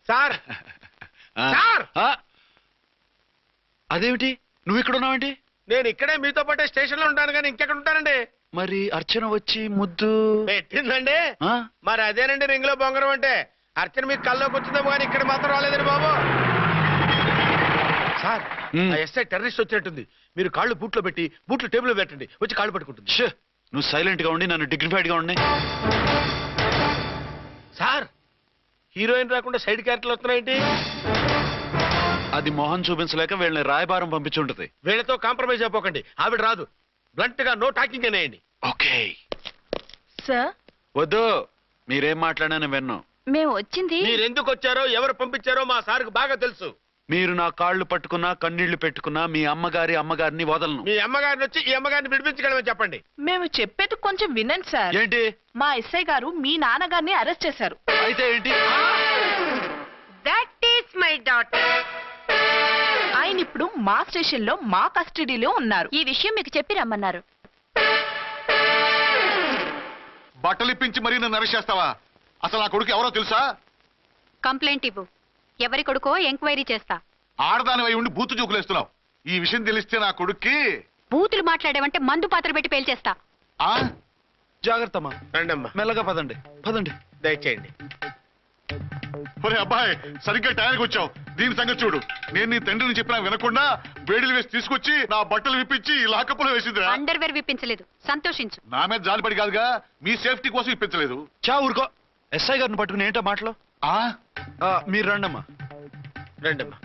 Sir sir అదేమిటి నువ్వు ఇక్కడ ఉన్నావేంటి? నేను ఇక్కడే మీతో పాటే స్టేషన్ లో ఉంటాను కానీ ఇంకెక్కడ ఉంటానండి. మరి అర్చన వచ్చి ముద్దు పెట్టిందండి. మరి అదేనండి రింగ్ లో బొంగరం అంటే. అర్చన మీకు కల్లోకి వచ్చిందేమో కానీ ఇక్కడ మాత్రం రాలేదండి బాబు. సార్ ఎస్ఐ టెర్రరిస్ట్ వచ్చినట్టుంది. మీరు కాళ్ళు బూట్లో పెట్టి బూట్లు టేబుల్ పెట్టండి, వచ్చి కాళ్ళు పట్టుకుంటుంది. నువ్వు సైలెంట్ గా ఉండి నన్ను డిగ్నిఫైడ్ గా ఉండి. సార్ హీరోయిన్ రాకుండా సైడ్ క్యారెక్టర్లు వస్తున్నాయేంటి? అది మొహం చూపించలేక వీళ్ళని రాయబారం పంపించుంటది. వీళ్ళతో కాంప్రమైజ్ అయిపోకండి. ఆవిడ రాదు. బ్లంట్ గా నో టాకింగ్ అనేయండి. Okay sir. వద్దు, మీరేం మాట్లాడానని విన్నాం. మేము వచ్చింది మీరెందుకు వచ్చారో ఎవరు పంపించారో మా సార్కు బాగా తెలుసు. మీరు నా కాళ్ళు పట్టుకున్నా కన్నీళ్లు పెట్టుకున్నా మీ అమ్మగారిని వదలను. మీ అమ్మగారిని వచ్చి ఈ అమ్మగారిని విడిపించగలమని చెప్పండి. మేము చెప్పేది కొంచెం వినండి సార్. ఏంటి? మా ఎస్ఐ గారు మీ నాన్నగారిని అరెస్ట్ చేశారు. అయితే ఏంటి? That is my daughter. ఆయన ఇప్పుడు మా స్టేషన్ లో మా కస్టడీలో ఉన్నారు. ఈ విషయం మీకు చెప్పి రమ్మన్నారు. బట్టలు ఇప్పించి మరీ నన్ను అరెస్ట్ చేస్తావా? అసలు నా కొడుకు ఎవరో తెలుసా? కంప్లైంట్ ఇవ్వు. ఎవరి కొడుకో ఎంక్వైరీ చేస్తా. ఆడదానివై ఉండి బూతు జోకులేస్తున్నావు. ఈ విషయం తెలిస్తే నా కొడుక్కి. బూతులు మాట్లాడేవంటే మందు పాత్ర పెట్టి పేల్చేస్తా. జాగ్రత్తమ్మా. రండమ్మా. మెల్లగా పదండి పదండి. దయచేయండి. ఒరే అబ్బాయి, సరిగ్గా టైంకి వచ్చావు. దీని సంగతి చూడు. నేను నీ తండ్రిని చెప్పినా వినకుండా వేడిలు వేసి తీసుకొచ్చి నా బట్టలు విప్పించి లాకప్పులో వేసిందిరా. అండర్వేర్ విప్పించలేదు, సంతోషించు. నా మీద జాలిపడి కాదుగా, మీ సేఫ్టీ కోసం ఇప్పించలేదు. చా ఊరుకో. ఎస్ఐ గారిని పట్టుకుని ఏంటో మాటలు. మీరు రండమ్మా. రండమ్మా.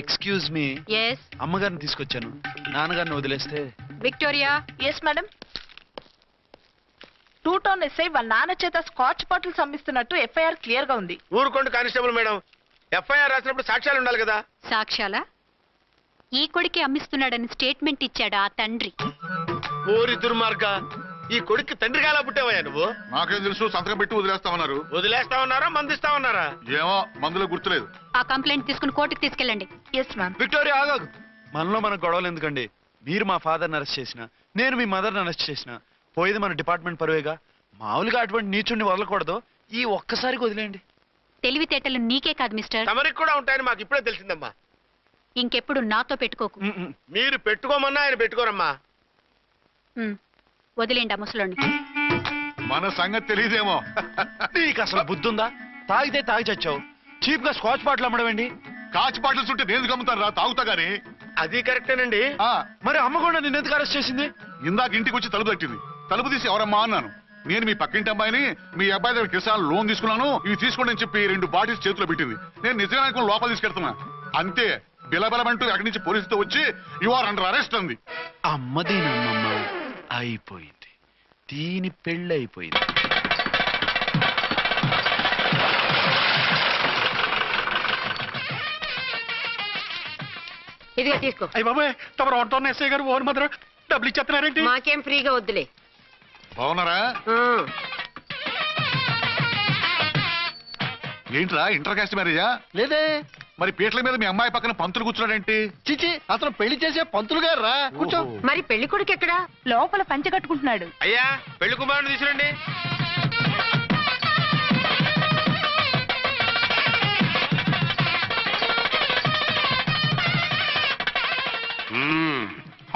Excuse me. ఎస్. అమ్మగారిని తీసుకొచ్చాను. నాన్నగారిని వదిలేస్తే. Victoria. Yes madam. 2 town SI వాళ్ళ నాన్న చేత స్కాచ్ బాటిల్స్ అమ్మిస్తున్నట్టు ఎఫ్ఐఆర్ క్లియర్ గా ఉంది. ఊరుకోండి కానిస్టేబుల్ మేడం. ఎఫ్ఐఆర్ రాసినప్పుడు సాక్ష్యాలు ఉండాలి కదా. సాక్ష్యాలా? ఈ కొడుకే అమ్మిస్తున్నాడని స్టేట్మెంట్ ఇచ్చాడు ఆ తండ్రి. ఓరి దుర్మార్గ. ఈ కొడుక్కి తండ్రిగా ఎలా పుట్టావయ్యా నువ్వు? నాకేం తెలుసు, సంతకం పెట్టి వదిలేస్తామన్నారు. వదిలేస్తామన్నారా మందిస్తామన్నారా? ఏమో, మందులో గుర్తులేదు. ఆ కంప్లైంట్ తీసుకుని కోర్టుకు తీసుకెళ్ళండి. Yes ma'am. విక్టోరియా ఆగాగు. మనలో మన గొడవలు ఎందుకండి? మీరు మా ఫాదర్ని అరెస్ట్ చేసిన, నేను మీ మదర్ని అరెస్ట్ చేసిన, పోయేది మన డిపార్ట్మెంట్ పరువేగా. మామూలుగా అటువంటి నీచుడిని వదలకూడదు. ఈ ఒక్కసారికి వదిలేయండి. తెలివితేటలు నీకే కాదు మిస్టర్, తమరికి కూడా ఉంటాయని మాకు ఇప్పుడే తెలిసిందమ్మా. ఇంకెప్పుడు నాతో పెట్టుకోకు. మీరు పెట్టుకోమన్నా ఆయన పెట్టుకోరమ్మా. వదిలేండి ఆ ముసలోని. మన సంగతి తెలియదేమో. నీకు అసలు బుద్ధి ఉందా? తాగితే తాగి చచ్చావు. చీప్ గా స్కాచ్ బాటిల్ అమ్మడమేంటి? కాచి బాటిల్స్ ఉంటే నేను గమ్ముతాను రా, తాగుతా గానీ. అది కరెక్టేనండి. మరి అమ్మ కూడా నిన్ను ఎందుకు అరెస్ట్ చేసింది? ఇందాక ఇంటికి వచ్చి తలుపు తట్టింది. తలుపు తీసి ఎవరమ్మా అన్నాను. నేను మీ పక్కింటి అబ్బాయిని, మీ అబ్బాయి దగ్గర కిసాన్ లోన్ తీసుకున్నాను, ఇవి తీసుకోండి అని చెప్పి 2 బాటిల్స్ చేతిలో పెట్టింది. నేను నిజంగా లోపల తీసుకెళ్తున్నా. అంతే, బిలబలమంటూ అక్కడి నుంచి పోలీసుతో వచ్చి యు ఆర్ అండర్ అరెస్ట్ అంది. అమ్మదీనమ్మమ్మ అయిపోయింది. దీని పెళ్ళి అయిపోయింది. ఇదిగా తీసుకో. అయ్య బాబాయ్, తమరు ఆటోన్ ఎస్ఐ గారు ఓన్ మాత్రం డబ్బులు ఇచ్చేస్తున్నారేంటి? మాకేం ఫ్రీగా వద్దులే. బాగున్నారా? ఏంట్రా, ఇంటర్ కాస్ట్ మ్యారేజా? లేదే. మరి పీటల మీద మీ అమ్మాయి పక్కన పంతులు కూర్చున్నాడేంటి? చిచి, అతను పెళ్లి చేసే పంతులు గారు రా. కూర్చో. మరి పెళ్లి కొడుకు ఎక్కడా? లోపల పంచె కట్టుకుంటున్నాడు. అయ్యా, పెళ్లి కుమారుని తీసుకురండి.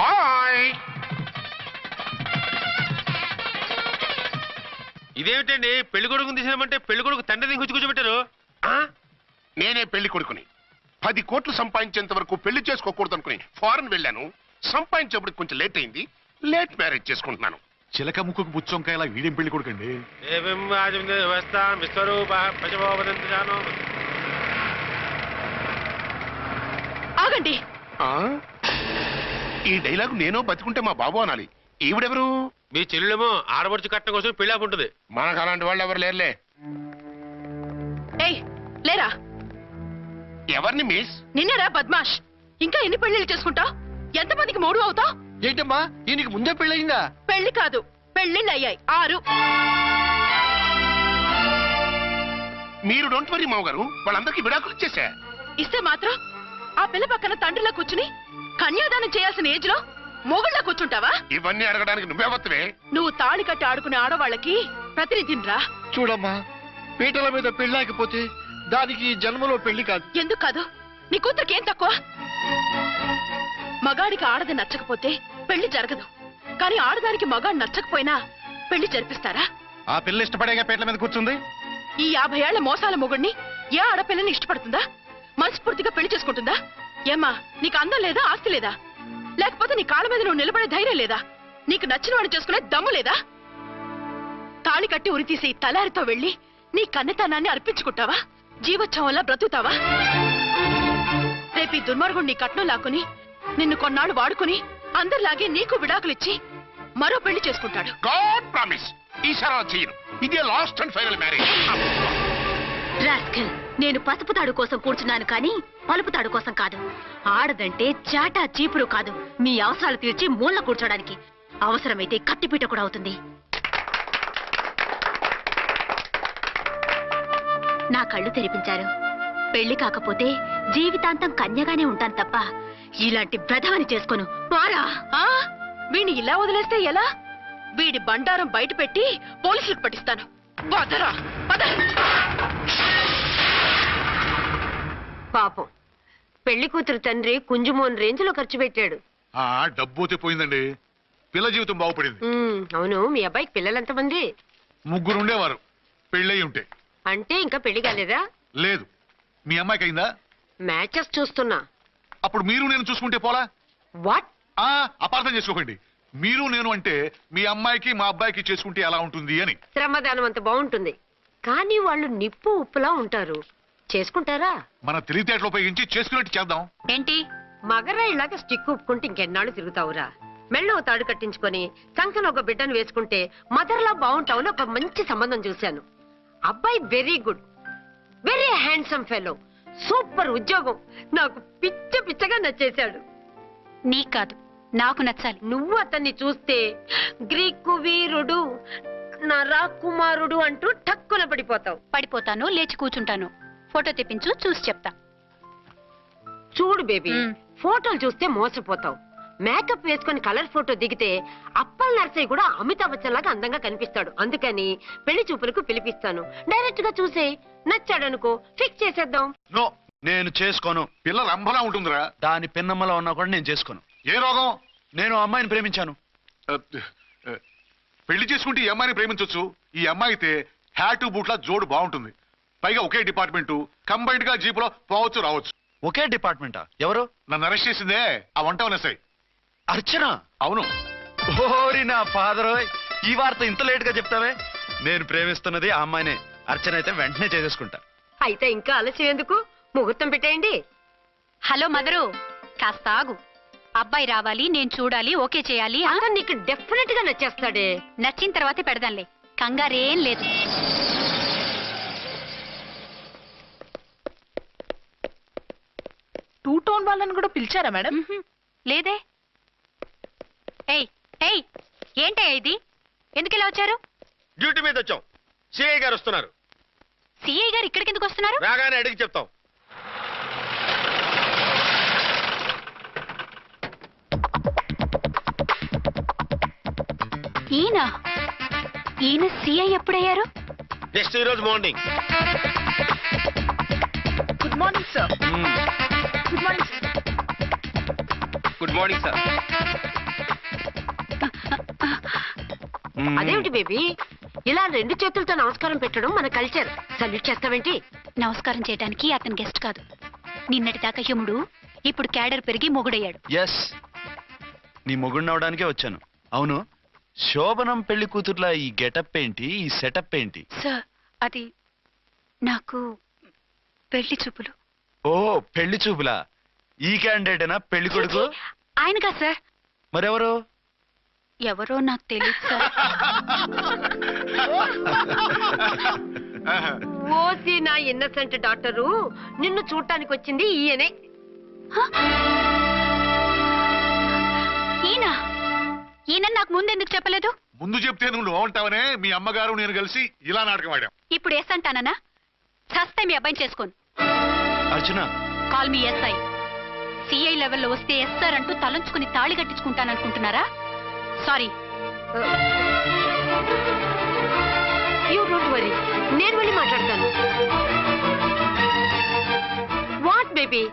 హాయ్. ఇదేమిటండి, పెళ్లి కొడుకుని తీసినామంటే పెళ్లి కొడుకు తండ్రిని కూర్చోబెట్టారు. నేనే పెళ్లి కొడుకుని. 10 కోట్లు సంపాదించేంత వరకు పెళ్లి చేసుకోకూడదు అనుకుని ఫారెన్ వెళ్ళాను. సంపాదించేప్పుడు కొంచెం లేట్ అయింది. లేట్ మ్యారేజ్ చేసుకుంటున్నాను. చిలక ముక్కుకు పుచ్చొంకాయలా వీడేం పెళ్లి కొడుకండి? ఆగండి. ఈ డైలాగ్ నేనో బతికుంటే మా బాబు అనాలి. ఈవిడెవరు? మీ చెల్లెమో ఆడబడుచు కట్టడం కోసం పెళ్లి ఆపుంటది. మనకు అలాంటి వాళ్ళు ఎవరు లేరులే. ఏయ్ లేరా. ఎవరిని మిస్? నిన్నేరా బద్మాష్. ఇంకా ఎన్ని పెళ్లిళ్ళు చేసుకుంటావు? ఎంతమందికి మూడు అవుతావు? ఏంటమ్మా, ఈయనకి ముందే పెళ్ళయిందా? పెళ్లి కాదు, పెళ్లిళ్ళు అయ్యాయి 6. మీరు డోంట్ వరీ మామగారు, వాళ్ళందరికీ విడాకులు ఇచ్చేసా. ఇస్తే మాత్రం ఆ పిల్ల పక్కన తండ్రిలా కూర్చుని కన్యాదానం చేయాల్సిన ఏజ్ లో మొగుళ్ళ కూర్చుంటావా? ఇవన్నీ అడగడానికి నువ్వే. నువ్వు తాళి కట్టి ఆడుకునే ఆడవాళ్ళకి ప్రతినిధినిరా. చూడమ్మా, పీటల మీద పెళ్ళాకపోతే దానికి ఈ జన్మలో పెళ్లి కాదు. ఎందుకు కాదు? నీ కూతురికి ఏం తక్కువ? మగాడికి ఆడది నచ్చకపోతే పెళ్లి జరగదు, కానీ ఆడదానికి మగాడు నచ్చకపోయినా పెళ్లి జరిపిస్తారా? ఆ పిల్ల ఇష్టపడేగా పీటల మీద కూర్చుంది. ఈ 50 ఏళ్ల మోసాల మొగుడిని ఏ ఆడపిల్లని ఇష్టపడుతుందా? మనస్ఫూర్తిగా పెళ్లి చేసుకుంటుందా? ఏమ్మా, నీకు అందం లేదా, ఆస్తి లేదా? లేకపోతే నీ కాళ్ళ మీద నువ్వు నిలబడే ధైర్యం లేదా? నీకు నచ్చిన వాడిని చేసుకునే దమ్ము లేదా? తాళి కట్టి ఉరితీసి తలారితో వెళ్లి నీ కన్నెతనాన్ని అర్పించుకుంటావా? జీవోత్సవంలా బ్రతుకుతావా? రేపు ఈ దుర్మార్గుడు నీ కట్నం లాక్కుని నిన్ను కొన్నాళ్ళు వాడుకుని అందరిలాగే నీకు విడాకులిచ్చి మరో పెళ్లి చేసుకుంటాడు. గాడ్ ప్రామిస్, ఈసారి అలా చేయను. ఇదే last and final marriage. Rascal, నేను పసుపు తాడు కోసం కూర్చున్నాను కానీ పలుపు తాడు కోసం కాదు. ఆడదంటే చాటా చీపురు కాదు, మీ అవసరాలు తీర్చి మూల కూర్చోడానికి. అవసరమైతే కత్తిపీట కూడా అవుతుంది. నా కళ్ళు తెరిపించారు. పెళ్లి కాకపోతే జీవితాంతం కన్యగానే ఉంటాను తప్ప ఇలాంటి బ్రధవని చేసుకోను. వారా వీణ్ణి ఇలా వదిలేస్తే ఎలా? వీడి బండారం బయట పెట్టి పోలీసులకు పట్టిస్తాను. వదరా, పద. పాపం, పెళ్లి కూతురు తండ్రి కుంజుమోన్ రేంజ్ లో ఖర్చు పెట్టాడు. ఆ డబ్బు పోయిందండి. పిల్ల జీవితం బాగుపడింది. అవును, మీ అబ్బాయికి పిల్లలెంతమంది? 3 ఉండేవారు, పెళ్ళయి ఉంటే. అంటే ఇంకా పెళ్లి కాలేదా? లేదు. మీ అమ్మాయికి అయిందా? మ్యాచెస్ చూస్తున్నా. అప్పుడు మీరు నేను చూసుకుంటే పోలా? వాట్? అపార్థం చేసుకోకండి. మీరు నేను అంటే మీ అమ్మాయికి మా అబ్బాయికి చేసుకుంటే ఎలా ఉంటుంది అని. శ్రమదానం అంత బాగుంటుంది, కానీ వాళ్ళు నిప్పు ఉప్పులా ఉంటారు. చేసుకుంటారా? మన తెలివితేటలు ఉపయోగించి చేసుకున్నట్టు చేద్దాం. ఏంటి? మగరా ఇలాగ స్టిక్ ఉప్పుకుంటే ఇంకెన్నాళ్ళు తిరుగుతావురా? మెళ్ళో తాడు కట్టించుకొని కంకన ఒక బిడ్డను వేసుకుంటే మదర్లా బాగుంటావుని ఒక మంచి సంబంధం చూశాను. అబ్బాయి very good, very handsome fellow, super ఉద్యోగం. నాకు పిచ్చగా నచ్చేశాడు. నీకు కాదు, నాకు నచ్చాలి. నువ్వు అతన్ని చూస్తే గ్రీకు వీరుడు, నా రాకుమారుడు అంటూ టక్కున పడిపోతావు. పడిపోతాను, లేచి కూర్చుంటాను. ఫోటో తెప్పించు, చూసి చెప్తా. చూడు బేబీ, ఫోటోలు చూస్తే మోసపోతావు. మేకప్ వేసుకొని కలర్ ఫోటో దిగితే అప్పల్ నర్సయ్య కూడా అమితాబ్ బచ్చన్ లాగా అందంగా కనిపిస్తాడు. అందుకని పెళ్లి చూపులకు పిలిపిస్తాను. డైరెక్ట్ గా చూసే నచ్చాడనుకో, ఫిక్స్ చేసేద్దాం. నో, నేను చేసుకోను. పిల్ల రంభలా ఉంటుందిరా. దాని పిన్నమ్మలో ఉన్నా కూడా నేను చేసుకోను. ఏ రోగం? నేను ఆ అమ్మాయిని ప్రేమించాను. పెళ్లి చేసుకుంటే ఈ అమ్మాయిని ప్రేమించొచ్చు. ఈ అమ్మాయి అయితే హ్యాటు బూట్ల జోడు బాగుంటుంది. పైగా ఒకే డిపార్ట్మెంట్, కంబైన్డ్ గా జీపులో పోవచ్చు రావచ్చు. ఒకే డిపార్ట్మెంటా? ఎవరు? నన్ను అరెస్ట్ చేసిందే ఆ వంట వనసాయి. అర్చన? అవును. ఓరి నా ఫాదర్, ఈ వార్త ఇంత లేట్ గా చెప్తావే. నేను ప్రేమిస్తున్నది ఆ అమ్మాయినే. అర్చన అయితే వెంటనే చేసేసుకుంటా. అయితే ఇంకా ఆలస్యం ఎందుకు? ముహూర్తం పెట్టేయండి. హలో మదరు, కాస్త ఆగు. అబ్బాయి రావాలి, నేను చూడాలి, ఓకే చేయాలి. అతను నీకు డెఫినెట్ గా నచ్చేస్తాడే. నచ్చిన తర్వాతే పెడదాంలే, కంగారేం లేదు. టూ టోన్ వాళ్ళని కూడా పిలిచారా మేడం? లేదే. ఏయ్ ఏయ్, ఏంటయ్యా ఇది? ఎందుకు ఇలా వచ్చారు? డ్యూటీ మీద వచ్చాం. సిఐ గారు వస్తున్నారు. సిఐ గారు ఇక్కడికి ఎందుకు వస్తున్నారు? రాగానే అడిగి చెప్తాం. ఈయన సిఐ ఎప్పుడయ్యారు? నెక్స్ట్ ఈ రోజు morning. Good morning sir. Good morning sir. Good morning sir. అదేమిటి బేబీ, ఇలా 2 చేతులతో నమస్కారం పెట్టడం మన కల్చర్. సల్యూట్ చేస్తావేంటి? నమస్కారం చేయడానికి అతను గెస్ట్ కాదు. నిన్నటిదాకా యముడు, ఇప్పుడు క్యాడర్ పెరిగి మొగుడయ్యాడు. ఎస్, నీ మొగుడిని అవడానికే వచ్చాను. అవును, శోభనం పెళ్లి కూతుర్లా ఈ గెటప్ ఏంటి, ఈ సెటప్ ఏంటి? సార్, అది నాకు పెళ్లి చూపులు. ఓ, పెళ్లి చూపులా? ఈ క్యాండిడేటేనా పెళ్లి కొడుకు? ఆయనగా సార్. మరెవరు? ఎవరో నాకు తెలియదు సార్. ఓసి నా ఇన్నసెంట్ డాక్టరు, నిన్ను చూడటానికి వచ్చింది ఈయనే. ఈయన నాకు ముందు ఎందుకు చెప్పలేదు? ముందు చెప్తే నువ్వు బాగుంటావనే మీ అమ్మగారు నేను కలిసి ఇలా నాటకం ఆడాం. ఇప్పుడు ఎస్ అంటానా? సస్తే మీ అబ్బాయిని చేసుకోను. అర్చన, కాల్ మీ ఎస్ఐ. సిఐ లెవెల్లో వస్తే ఎస్ఆర్ అంటూ తలంచుకుని తాళి కట్టించుకుంటాననుకుంటున్నారా? సారీ. యూ డోంట్ వరీ, నేను వెళ్ళి మాట్లాడతాను. బేబీ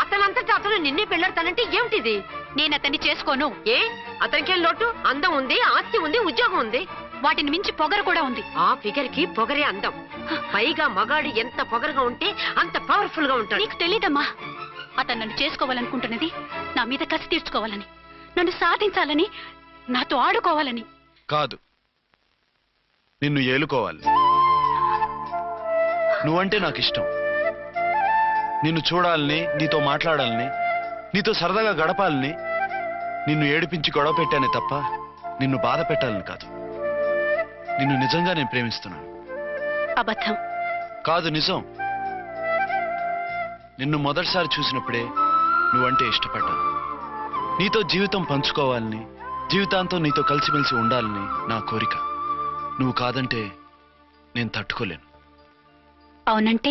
అతనంతటా అతను నిన్నే పెళ్ళాడతానంటే ఏమిటిది? నేను అతన్ని చేసుకోను. ఏ అతనికేం లోటు? అందం ఉంది, ఆస్తి ఉంది, ఉద్యోగం ఉంది. వాటిని మించి పొగరు కూడా ఉంది. ఆ ఫిగర్ కి పొగరే అందం. పైగా మగాడు ఎంత పొగరుగా ఉంటే అంత పవర్ఫుల్ గా ఉంటాడు. నీకు తెలీదమ్మా, అతను నన్ను చేసుకోవాలనుకుంటున్నది నా మీద కసి తీర్చుకోవాలని, నన్ను సాధించాలని, నాతో ఆడుకోవాలని కాదు, నిన్ను ఏలుకోవాలి. నువ్వంటే నాకు ఇష్టం. నిన్ను చూడాలని, నీతో మాట్లాడాలని, నీతో సరదాగా గడపాలని, నిన్ను ఏడిపించి గొడవ పెట్టానే తప్ప నిన్ను బాధ పెట్టాలని కాదు. నిన్ను నిజంగా నేను ప్రేమిస్తున్నాను. అబద్ధం. కాదు, నిజం. నిన్ను మొదటిసారి చూసినప్పుడే నువ్వంటే ఇష్టపడ్డాను. నీతో జీవితం పంచుకోవాలని, జీవితాంతం నీతో కలిసిమెలిసి ఉండాలని నా కోరిక. నువ్వు కాదంటే నేను తట్టుకోలేను. అవునంటే